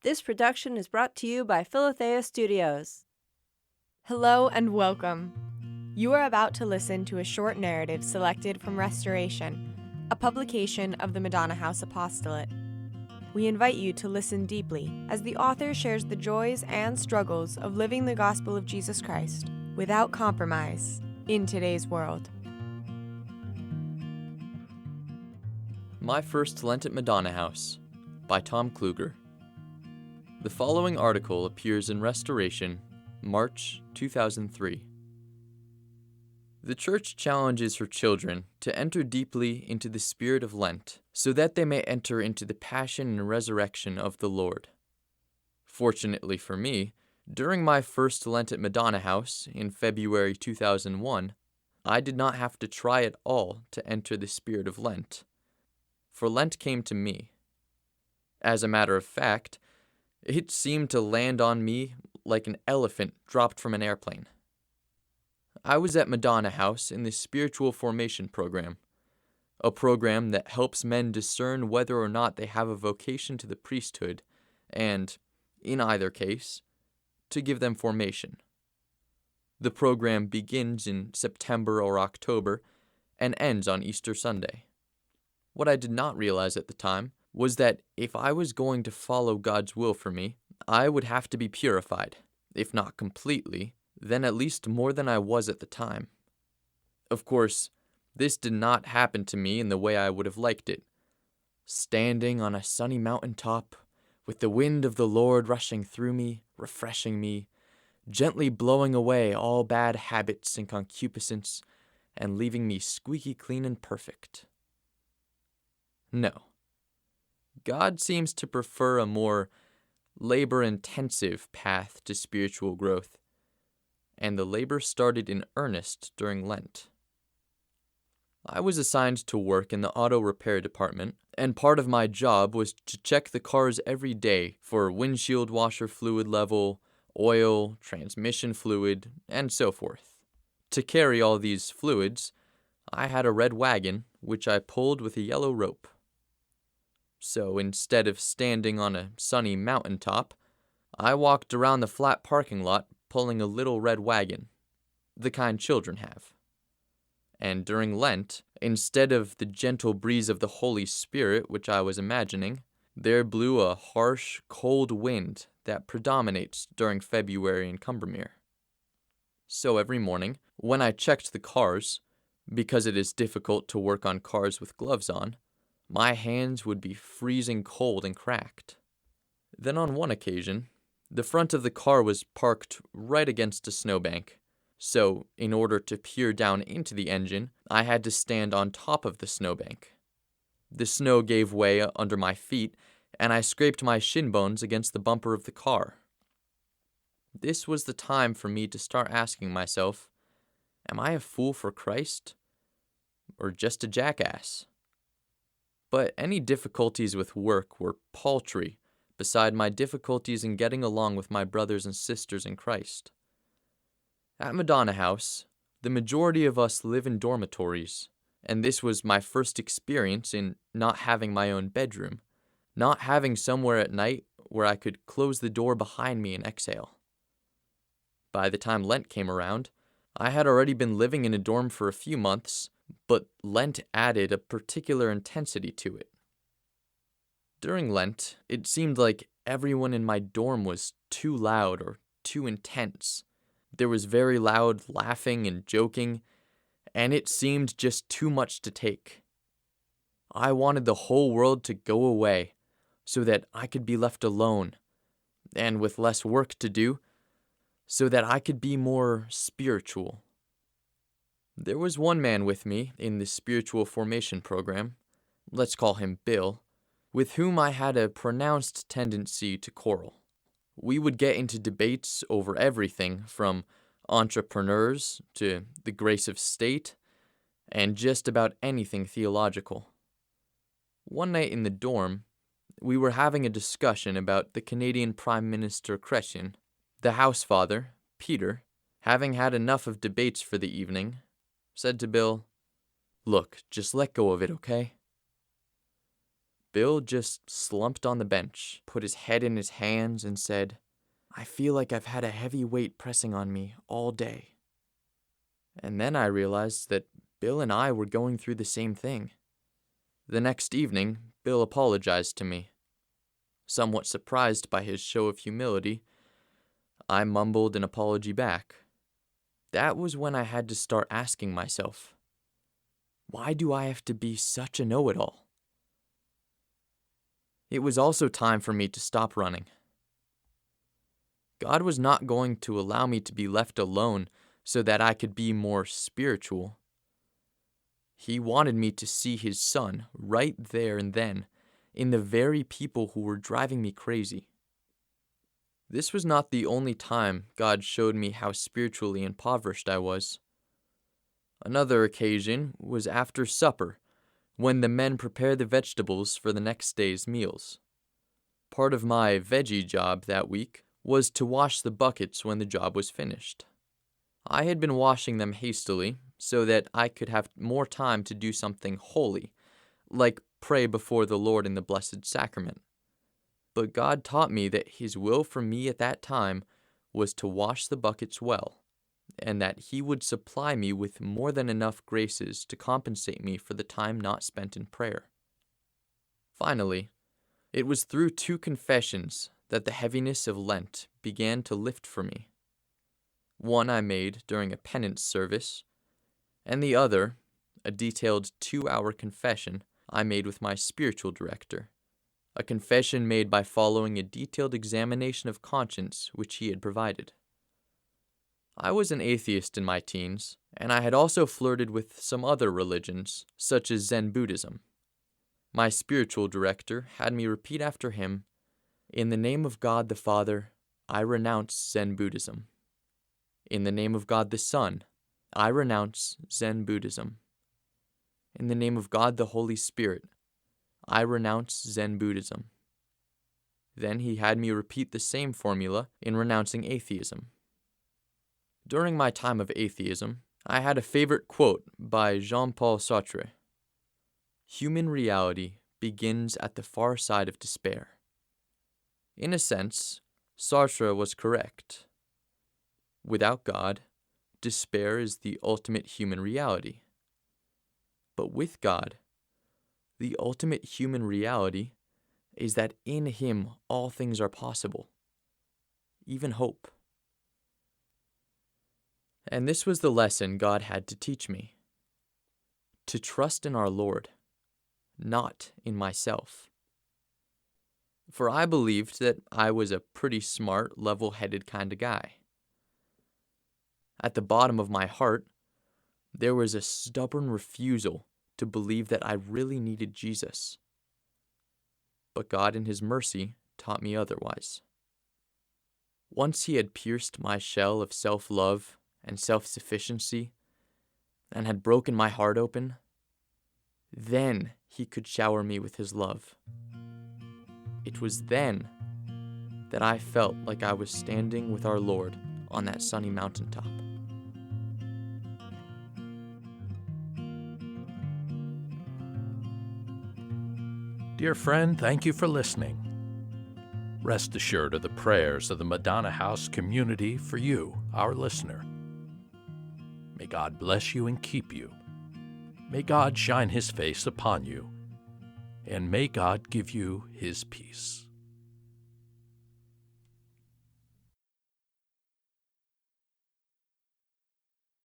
This production is brought to you by Philothea Studios. Hello and welcome. You are about to listen to a short narrative selected from Restoration, a publication of the Madonna House Apostolate. We invite you to listen deeply as the author shares the joys and struggles of living the gospel of Jesus Christ without compromise in today's world. My First Lent at Madonna House by Tom Kluger. The following article appears in Restoration, March 2003. The Church challenges her children to enter deeply into the spirit of Lent, so that they may enter into the passion and resurrection of the Lord. Fortunately for me, during my first Lent at Madonna House in February 2001, I did not have to try at all to enter the spirit of Lent, for Lent came to me. As a matter of fact, it seemed to land on me like an elephant dropped from an airplane. I was at Madonna House in the Spiritual Formation Program, a program that helps men discern whether or not they have a vocation to the priesthood and, in either case, to give them formation. The program begins in September or October and ends on Easter Sunday. What I did not realize at the time was that if I was going to follow God's will for me, I would have to be purified, if not completely, then at least more than I was at the time. Of course, this did not happen to me in the way I would have liked it. Standing on a sunny mountaintop, with the wind of the Lord rushing through me, refreshing me, gently blowing away all bad habits and concupiscence, and leaving me squeaky clean and perfect. No. God seems to prefer a more labor-intensive path to spiritual growth, and the labor started in earnest during Lent. I was assigned to work in the auto repair department, and part of my job was to check the cars every day for windshield washer fluid level, oil, transmission fluid, and so forth. To carry all these fluids, I had a red wagon, which I pulled with a yellow rope. So instead of standing on a sunny mountaintop, I walked around the flat parking lot pulling a little red wagon, the kind children have. And during Lent, instead of the gentle breeze of the Holy Spirit which I was imagining, there blew a harsh, cold wind that predominates during February in Combermere. So every morning, when I checked the cars, because it is difficult to work on cars with gloves on, my hands would be freezing cold and cracked. Then on one occasion, the front of the car was parked right against a snowbank, so in order to peer down into the engine, I had to stand on top of the snowbank. The snow gave way under my feet, and I scraped my shin bones against the bumper of the car. This was the time for me to start asking myself, am I a fool for Christ, or just a jackass? But any difficulties with work were paltry beside my difficulties in getting along with my brothers and sisters in Christ. At Madonna House, the majority of us live in dormitories, and this was my first experience in not having my own bedroom, not having somewhere at night where I could close the door behind me and exhale. By the time Lent came around, I had already been living in a dorm for a few months, but Lent added a particular intensity to it. During Lent, it seemed like everyone in my dorm was too loud or too intense. There was very loud laughing and joking, and it seemed just too much to take. I wanted the whole world to go away so that I could be left alone, and with less work to do, so that I could be more spiritual. There was one man with me in the Spiritual Formation Program, let's call him Bill, with whom I had a pronounced tendency to quarrel. We would get into debates over everything from entrepreneurs to the grace of state, and just about anything theological. One night in the dorm, we were having a discussion about the Canadian Prime Minister Chrétien. The house father, Peter, having had enough of debates for the evening, said to Bill, "Look, just let go of it, okay?" Bill just slumped on the bench, put his head in his hands, and said, "I feel like I've had a heavy weight pressing on me all day." And then I realized that Bill and I were going through the same thing. The next evening, Bill apologized to me. Somewhat surprised by his show of humility, I mumbled an apology back. That was when I had to start asking myself, why do I have to be such a know-it-all? It was also time for me to stop running. God was not going to allow me to be left alone so that I could be more spiritual. He wanted me to see his son right there and then, in the very people who were driving me crazy. This was not the only time God showed me how spiritually impoverished I was. Another occasion was after supper, when the men prepared the vegetables for the next day's meals. Part of my veggie job that week was to wash the buckets when the job was finished. I had been washing them hastily so that I could have more time to do something holy, like pray before the Lord in the Blessed Sacrament. But God taught me that his will for me at that time was to wash the buckets well, and that he would supply me with more than enough graces to compensate me for the time not spent in prayer. Finally, it was through 2 confessions that the heaviness of Lent began to lift for me. One I made during a penance service, and the other, a detailed 2-hour confession I made with my spiritual director, a confession made by following a detailed examination of conscience which he had provided. I was an atheist in my teens, and I had also flirted with some other religions, such as Zen Buddhism. My spiritual director had me repeat after him, "In the name of God the Father, I renounce Zen Buddhism. In the name of God the Son, I renounce Zen Buddhism. In the name of God the Holy Spirit, I renounce Zen Buddhism." Then he had me repeat the same formula in renouncing atheism. During my time of atheism, I had a favorite quote by Jean-Paul Sartre. "Human reality begins at the far side of despair." In a sense, Sartre was correct. Without God, despair is the ultimate human reality. But with God, the ultimate human reality is that in him all things are possible, even hope. And this was the lesson God had to teach me: to trust in our Lord, not in myself. For I believed that I was a pretty smart, level-headed kind of guy. At the bottom of my heart, there was a stubborn refusal to believe that I really needed Jesus. But God in his mercy taught me otherwise. Once he had pierced my shell of self-love and self-sufficiency, and had broken my heart open, then he could shower me with his love. It was then that I felt like I was standing with our Lord on that sunny mountaintop. Dear friend, thank you for listening. Rest assured of the prayers of the Madonna House community for you, our listener. May God bless you and keep you. May God shine his face upon you, and may God give you his peace.